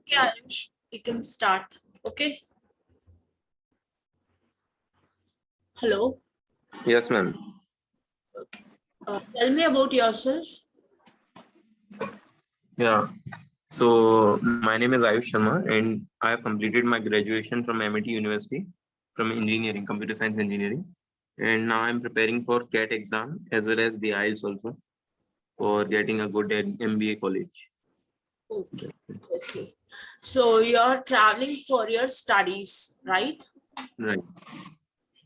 Okay, Ayush, you can start. Okay. Hello. Yes, ma'am. Okay. Tell me about yourself. Yeah. So my name is Ayush Sharma, and I have completed my graduation from MIT University from engineering, computer science engineering, and now I'm preparing for CAT exam as well as the IELTS also for getting a good MBA college. Okay. Okay. So you're traveling for your studies, right? Right.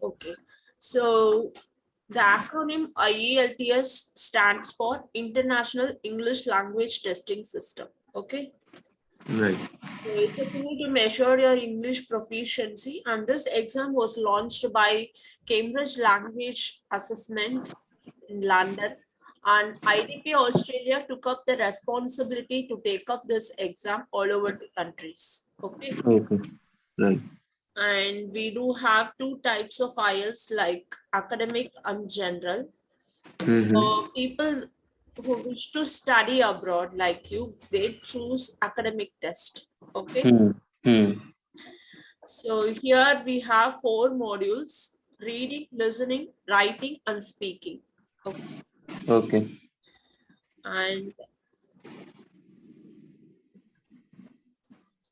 Okay. So the acronym IELTS stands for International English Language Testing System. Okay. Right. So it's a tool to measure your English proficiency, and this exam was launched by Cambridge Language Assessment in London, and IDP Australia took up the responsibility to take up this exam all over the countries. Okay. Okay. Right. And we do have two types of IELTS, like academic and general. Mm-hmm. People who wish to study abroad, like you, they choose academic test. Okay. Hmm. Hmm. So here we have four modules: reading, listening, writing, and speaking. Okay. Okay. And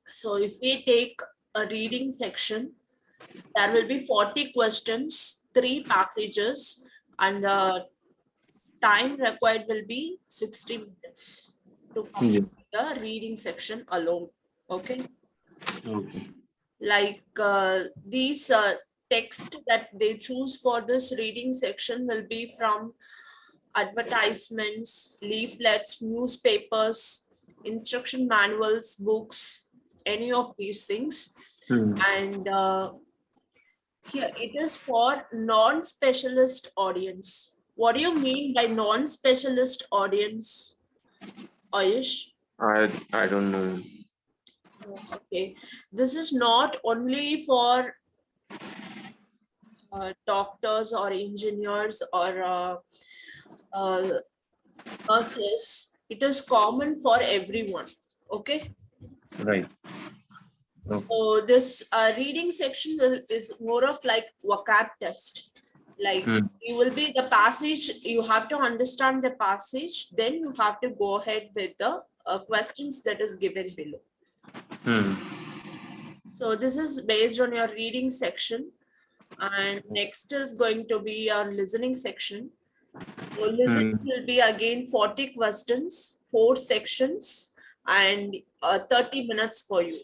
so if we take a reading section, there will be 40 questions, 3 passages, and the time required will be 60 minutes to Yeah. complete the reading section alone. Okay. Okay. Like these text that they choose for this reading section will be from advertisements, leaflets, newspapers, instruction manuals, books, any of these things. Hmm. And here it is for non-specialist audience. What do you mean by non-specialist audience, Ayush? I don't know. Okay, this is not only for doctors or engineers or uh, nurses. It is common for everyone. Okay. Right. Okay. So this reading section is more of like vocab test. Like Hmm. you will be the passage, you have to understand the passage, then you have to go ahead with the questions that is given below. Hmm. So this is based on your reading section. And next is going to be your listening section. So listening Hmm. will be again 40 questions, 4 sections, and 30 minutes for you.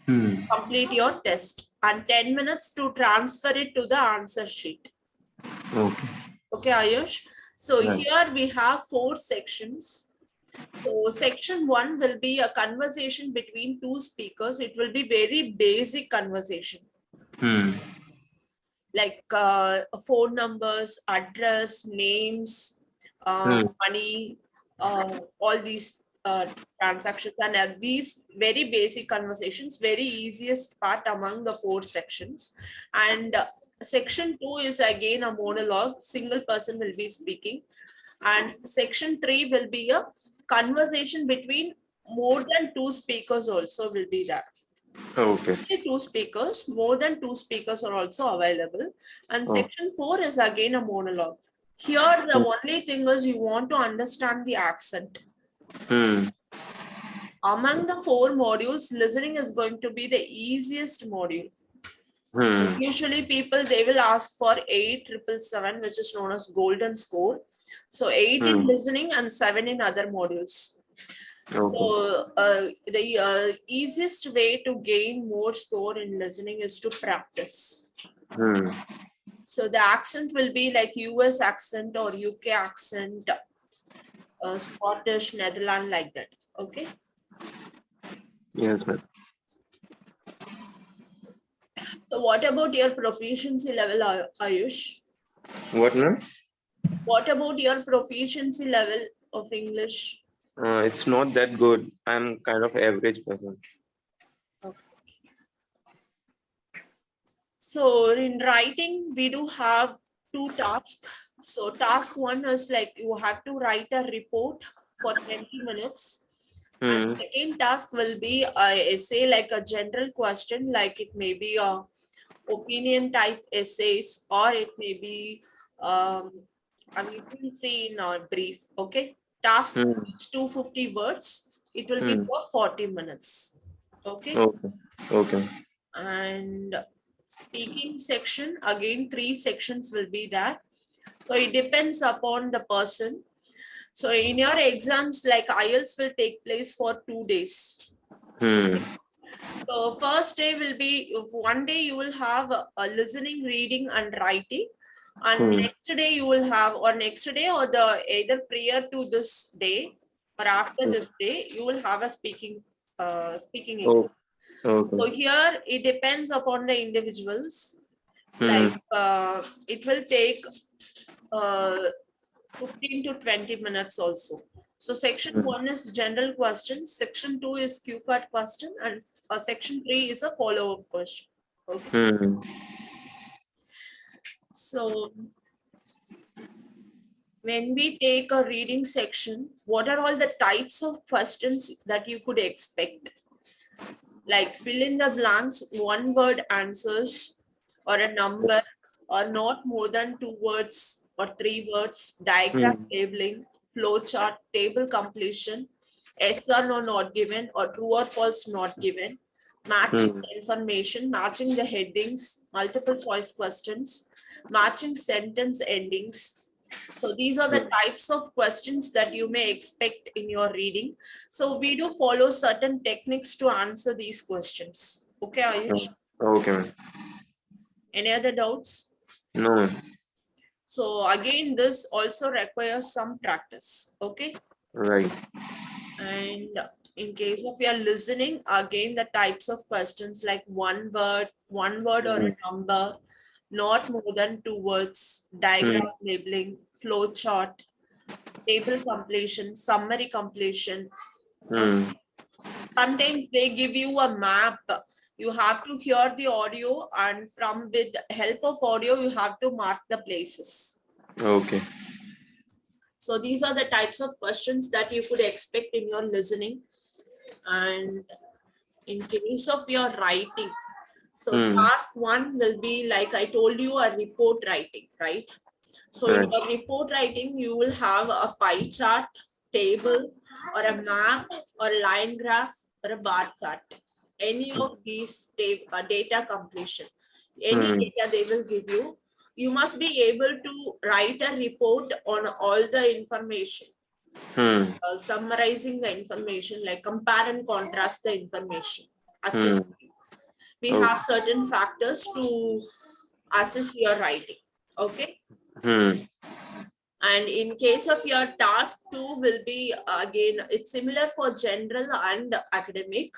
Hmm. Complete your test and 10 minutes to transfer it to the answer sheet. Okay. Okay, Ayush. So Right. here we have 4 sections. So section 1 will be a conversation between two speakers. It will be very basic conversation, Hmm. like phone numbers, address, names, Hmm. money, all these transactions, and these very basic conversations, very easiest part among the 4 sections. And section 2 is again a monologue, single person will be speaking. And section 3 will be a conversation between more than 2 speakers also will be there. Okay. 2 speakers, more than 2 speakers are also available. And Oh. section 4 is again a monologue. Here, the only thing is you want to understand the accent. Hmm. Among the 4 modules, listening is going to be the easiest module. So Hmm. usually people, they will ask for 8,777, which is known as golden score. So 8 in Hmm. listening and 7 in other modules. Okay. So the easiest way to gain more score in listening is to practice. Hmm. So the accent will be like US accent or UK accent, Scottish, Netherlands, like that. Okay. Yes, ma'am. So what about your proficiency level, Ayush? What, ma'am? What about your proficiency level of English? It's not that good. I'm kind of average person. Okay. So in writing, we do have 2 tasks. So task 1 is like you have to write a report for 20 minutes. And second task will be a essay, like a general question, like it may be a opinion type essays, or it may be you can see in a brief. Okay, task is 250 words. It will be for 40 minutes. Okay. Okay. And speaking section, again 3 sections will be there. So it depends upon the person. So in your exams, like IELTS will take place for 2 days. So first day will be, one day you will have a listening, reading and writing, and next day you will have, or next day or the either prior to this day or after this day, you will have a speaking exam. So here it depends upon the individuals. Like it will take 15 to 20 minutes also. So section 1 is general questions, section 2 is cue card question, and section 3 is a follow-up question. Okay. So when we take a reading section, what are all the types of questions that you could expect? Like fill in the blanks, 1-word answers, or a number, or not more than 2 words or 3 words, diagram labeling, flow chart, table completion, yes or no not given, or true or false not given, matching the information, matching the headings, multiple choice questions, matching sentence endings. So these are the types of questions that you may expect in your reading. So we do follow certain techniques to answer these questions. Okay, Ayush? Okay. Any other doubts? No. So again, this also requires some practice. Okay. Right. And in case of your listening, again, the types of questions like 1 word or a number, not more than 2 words, diagram labeling, flow chart, table completion, summary completion. Sometimes they give you a map. You have to hear the audio, and from with help of audio, you have to mark the places. Okay. So these are the types of questions that you could expect in your listening. And in case of your writing, so task 1 will be, like I told you, a report writing, right? So in your report writing, you will have a pie chart, table, or a map, or a line graph, or a bar chart. Any of these data completion, any data they will give you, you must be able to write a report on all the information. Summarizing the information, like compare and contrast the information. We have certain factors to assess your writing. Okay. And in case of your task 2 will be, again, it's similar for general and academic.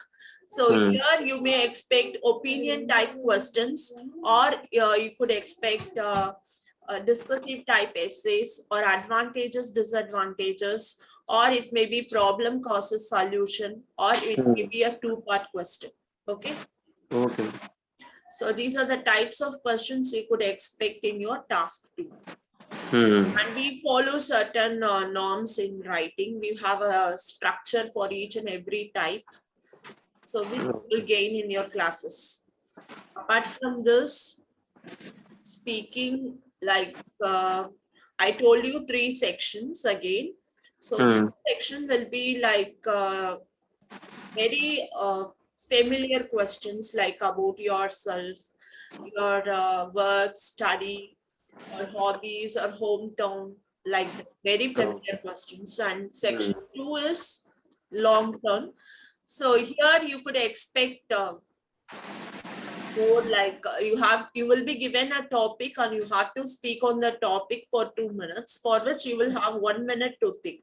So here you may expect opinion type questions, or you could expect discursive type essays, or advantages, disadvantages, or it may be problem causes solution, or it may be a 2-part question. Okay. Okay. So these are the types of questions you could expect in your task 2. And we follow certain norms in writing. We have a structure for each and every type. So we will gain in your classes. Apart from this, speaking, like I told you, 3 sections again. So section will be like very familiar questions, like about yourself, your work, study, or hobbies, or hometown, like very familiar questions. And section 2 is long term. So here you could expect more like you will be given a topic, and you have to speak on the topic for 2 minutes, for which you will have 1 minute to think.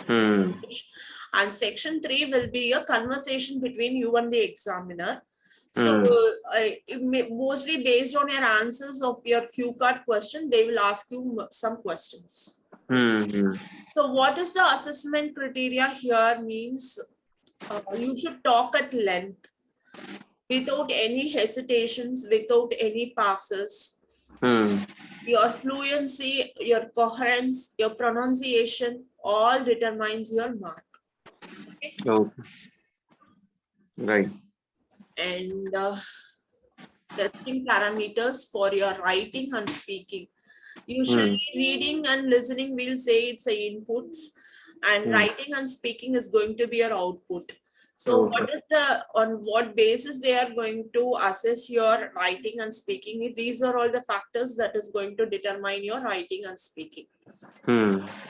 And section 3 will be a conversation between you and the examiner. So mostly based on your answers of your cue card question, they will ask you some questions. So what is the assessment criteria here means? You should talk at length, without any hesitations, without any passes. Your fluency, your coherence, your pronunciation all determines your mark. Okay. Right. And testing parameters for your writing and speaking. Usually reading and listening, we'll say it's a inputs, and writing and speaking is going to be your output. So Okay. what is on what basis they are going to assess your writing and speaking? These are all the factors that is going to determine your writing and speaking.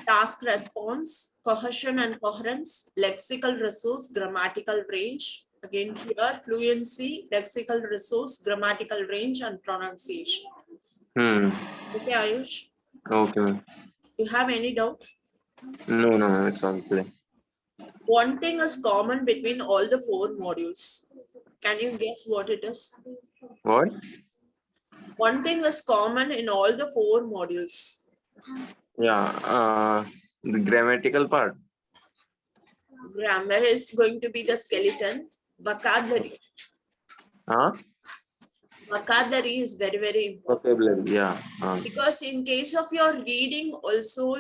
Task response, cohesion and coherence, lexical resource, grammatical range. Again here, fluency, lexical resource, grammatical range, and pronunciation. Okay, Ayush? Okay. You have any doubt? No, it's all clear. One thing is common between all the 4 modules. Can you guess what it is? What? One thing is common in all the 4 modules. Yeah. The grammatical part. Grammar is going to be the skeleton. Vocabulary. Huh? Vocabulary is very, very important. Vocabulary. Yeah. Because in case of your reading also,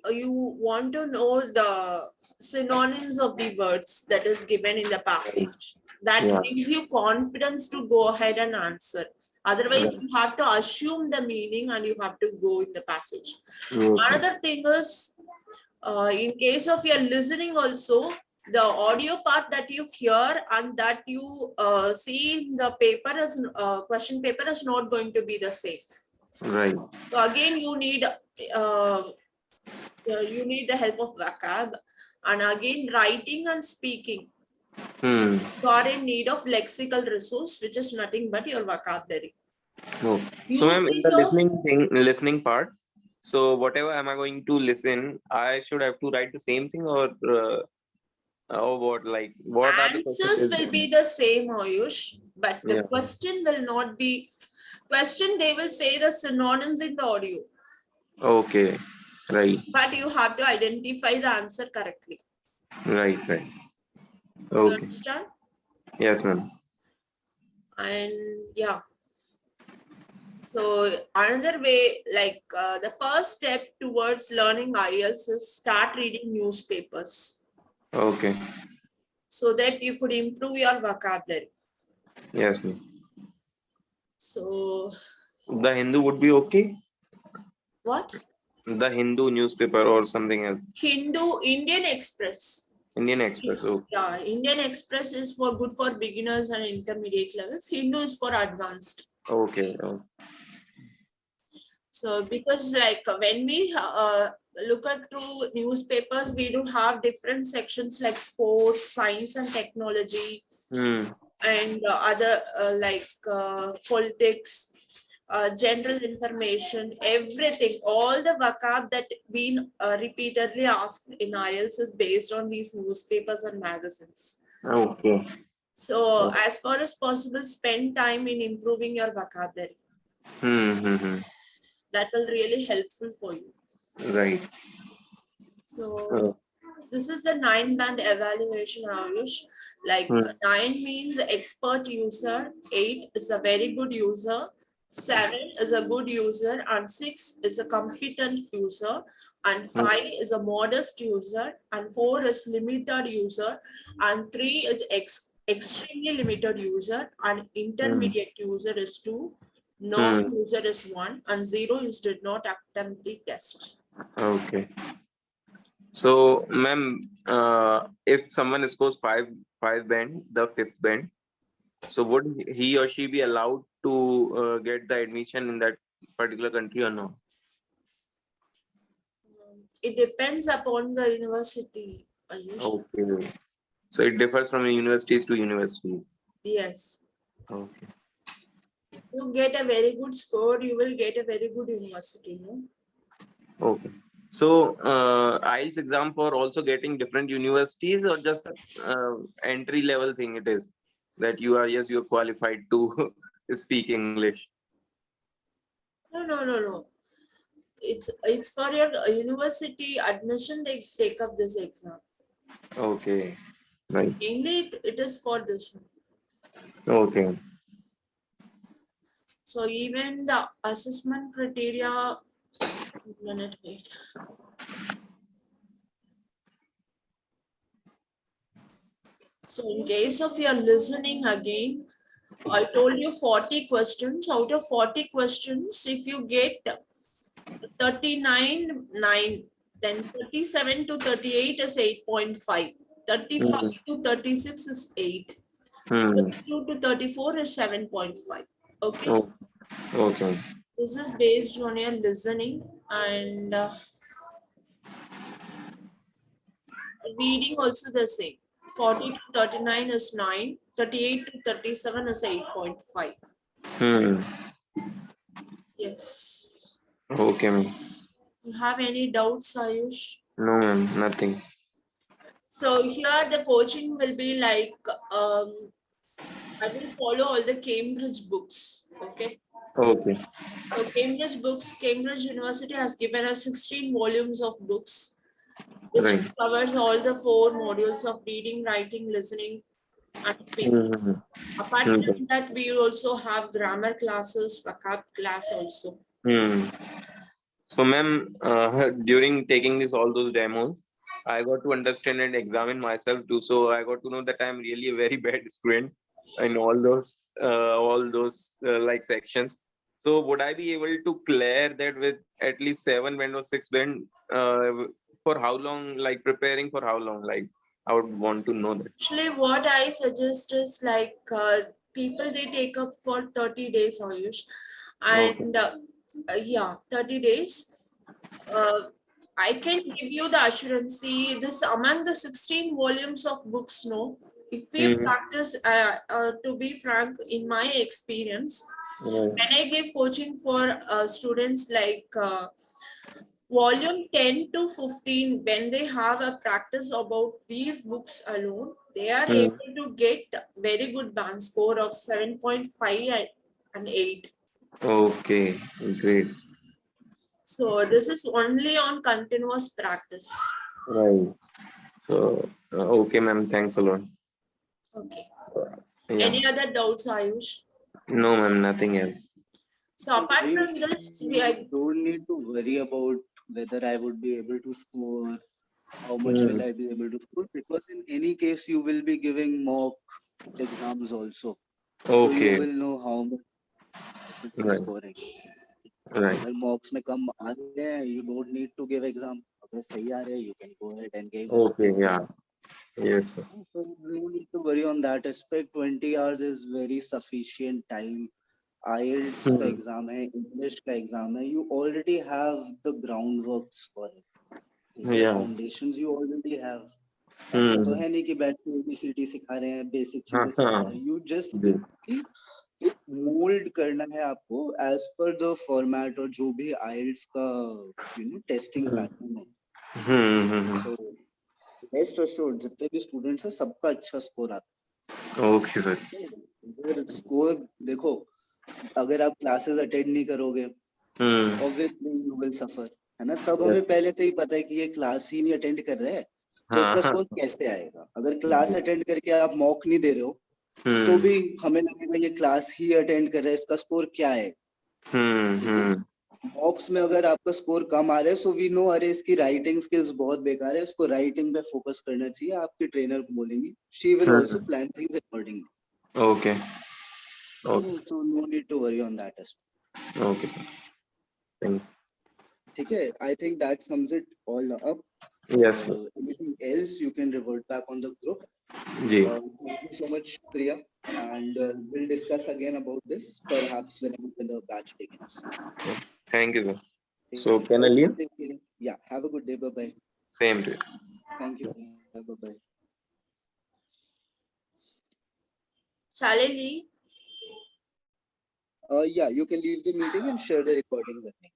you want to know the synonyms of the words that is given in the passage. That Yeah. gives you confidence to go ahead and answer. Otherwise, you have to assume the meaning and you have to go in the passage. Okay. Another thing is, in case of your listening also, the audio part that you hear and that you see in the paper as question paper is not going to be the same. Right. So again, you need the help of vocab, and again writing and speaking. You are in need of lexical resource, which is nothing but your vocabulary. Oh. So ma'am, in the listening part, so whatever am I going to listen, I should have to write the same thing, or what? Like, what are the answers questions? will be the same, Ayush, but the Yeah. question will not be question. They will say the synonyms in the audio. Okay. Right. But you have to identify the answer correctly. Right. You Okay. understand? Yes, ma'am. And yeah. So another way, like the first step towards learning IELTS is start reading newspapers. Okay. So that you could improve your vocabulary. Yes, ma'am. So The Hindu would be okay. what? The Hindu newspaper or something else. Indian Express. Indian Express. Okay. Yeah, Indian Express is for good for beginners and intermediate levels. Hindu is for advanced. Okay. So because like when we look at through newspapers, we do have different sections like sports, science and technology, and other politics, general information, everything. All the vocab that been repeatedly asked in IELTS is based on these newspapers and magazines. Okay. So as far as possible, spend time in improving your vocabulary. That will really helpful for you. Right. So this is the 9-band evaluation, Ayush. Like 9 means expert user, 8 is a very good user, 7 is a good user, and 6 is a competent user, and 5 is a modest user, and 4 is limited user, and 3 is extremely limited user, and intermediate user is 2, non-user is 1, and 0 is did not attempt the test. Okay. So, ma'am, if someone scores five band, the 5th band, so would he or she be allowed to get the admission in that particular country or no? It depends upon the university, Ayush. Okay. So it differs from universities to universities. Yes. Okay. You get a very good score, you will get a very good university, no? Okay. So IELTS exam for also getting different universities, or just entry level thing it is that you're qualified to speak English? No. It's for your university admission, they take up this exam. Okay. Right. Mainly it is for this one. Okay. So even the assessment criteria, minute wait. So in case of your listening again, I told you 40 questions. Out of 40 questions, if you get 39, 9, then 37 to 38 is 8.5. 35 to 36 is 8. 32 to 34 is 7.5. Okay. Oh, okay. This is based on your listening, and reading also the same. 40 to 39 is 9. 38 to 37 is 8.5. Yes. Okay, ma'am. You have any doubts, Ayush? No, ma'am, nothing. So here the coaching will be like, I will follow all the Cambridge books. Okay. Okay. So Cambridge University has given us 16 volumes of books, which Right. covers all the 4 modules of reading, writing, listening, and speaking. Apart from that, we also have grammar classes, vocab class also. So, ma'am, during taking all those demos, I got to understand and examine myself too. So I got to know that I'm really a very bad student in all those like sections. So would I be able to clear that with at least 7 band or 6 band? For how long? Like preparing for how long? Like I would want to know that. Actually, what I suggest is like people they take up for 30 days, Ayush, Okay. and yeah, 30 days. Uh, I can give you the assurance. See, this among the 16 volumes of books, no, if we practice, to be frank, in my experience, when I give coaching for students like volume 10 to 15, when they have a practice about these books alone, they are able to get very good band score of 7.5 and 8. Okay, great. So this is only on continuous practice. Right. So, okay, ma'am. Thanks a lot. Okay. Yeah. Any other doubts, Ayush? No, ma'am. Nothing else. So apart from this, we are, don't need to worry about whether I would be able to score, how much will I be able to score, because in any case you will be giving mock exams also. So you Okay. will know how much you will be Right. scoring. Right. अगर mocks में कम आ रहे हैं, you don't need to give exam. अगर सही आ रहे हैं, you can go ahead and give Okay. Yeah. exam. Yes, sir. So no need to worry on that aspect. 20 hours is very sufficient time. IELTS का exam है, English का exam है, you already have the groundworks for it. The Yeah. foundations you already have. ऐसा तो है नहीं कि बैठ के ABCD सिखा रहे हैं, बेसिक चीजें सिखा रहे हैं. You just need to mould करना है आपको as per the format और जो भी IELTS का टेस्टिंग पैटर्न है. So बेस्ट assured जितने भी स्टूडेंट्स हैं सबका अच्छा स्कोर आता है. Okay, sir. अगर स्कोर देखो, अगर आप क्लासेस अटेंड नहीं करोगे, ऑब्वियसली यू विल सफर, है ना. तब हमें पहले से ही पता है कि ये क्लास ही नहीं अटेंड कर रहा है, तो इसका स्कोर कैसे आएगा. अगर क्लास अटेंड करके आप मॉक नहीं दे रहे हो, तो भी हमें लगेगा ये क्लास ही अटेंड कर रहा है, इसका स्कोर क्या है. मॉक्स में अगर आपका स्कोर कम आ रहा है, सो वी नो अरे इसकी राइटिंग स्किल्स बहुत बेकार है, इसको राइटिंग पे फोकस करना चाहिए. आपके ट्रेनर को बोलेंगे, she will also plan things accordingly. Okay. Okay. So no need to worry on that aspect. Okay, sir. Thank you. Okay, I think that sums it all up. Yes, sir. Anything else you can revert back on the group. Ji. Thank you so much, Priya, and we'll discuss again about this perhaps when the batch begins. Thank you, sir. Okay. So can I leave? Okay. Yeah, have a good day. Bye bye. Same to you. Thank you. Bye bye. shall I leave? Yeah, you can leave the meeting and share the recording with me.